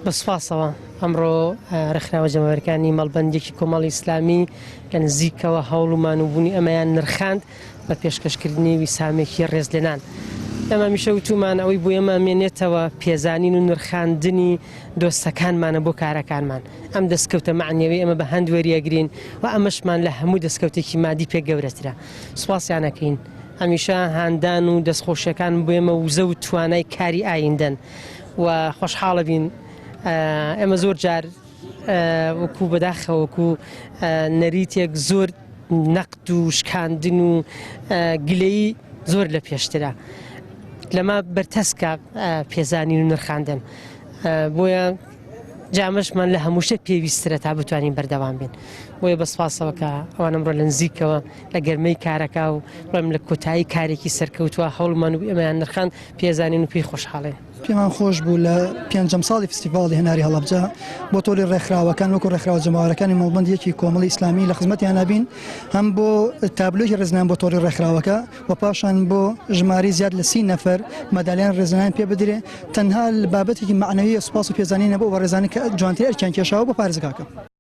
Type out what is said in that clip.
بەسپاسەوە ئەمڕۆ ڕێکخراوە جەماوەرییەکانی مەڵبەندێکی کۆمەڵی ئیسلامی لە نزیکەوە هەوڵ و مانوبوونی ئەمەیان نرخاند بە پێشکەشکردنی ویسامێکی ڕێزلێنان. ئەمە میشە وتومان ئەوەی بۆ ئێمە مێنێتەوە پێزانین و نرخاندنی دۆستەکانمانە بۆ کارەکانمان. ئەم دەستکەوتە معنیەوەی ئەمە بە هەند وەریەگرین و ئەمەشمان لە هەموو دەستکەوتێکی مادی پێ گەورەترە. سوپاسیانەکەین. هەمیشە هاندان و دەستخۆشیەکان بۆ ئێمە وزە و توانای کاری ئایندەن و خۆشحاڵە بین. ئێمە زۆر جار وەکو بەداخەوە وەکو نەریتێک زۆر نەقد و شکاندن و گلەیی زۆر لە پێشترە. لەمە بەرتەسکە پێزانین و نرخاندن بۆیە جامەشمان لە هەمووشە پێویسترە تا بتوانین بەردەوام بین. بۆیە بەسپاسەوە کە ئەوان ئەمڕۆ لە نزیکەوە لە گەرمەی کارەکە و ڕێم لە کۆتایی کارێکی سەرکەوتووە هەوڵمان و ئەمەیان نرخاند پێزانین و پێی خۆشحاڵێن. پێمان خۆش بوو لە پێنجەم ساڵی فستیڤاڵی هەناری هەڵەبجە بۆ تۆڕی ڕێکخراوەکان وەکو ڕێکخراوە جەماوەرییەکانی مەڵبەندیەکی کۆمەڵی ئیسلامی لە خزمەتیان نابین، هەم بۆ تابلۆی ڕێزنان بۆ تۆڕی ڕێکخراوەکە و پاشان بۆ ژماری زیاد لە 30 نەفەر مەدالیان ڕێزنان پێ بدرێ. تەنها بابەتێکی معنەوی سوپاس و پێزانینە بۆ ڕێزانی کە جوانتر ئەرکیان کێشاوە بۆ پارێزگاکە.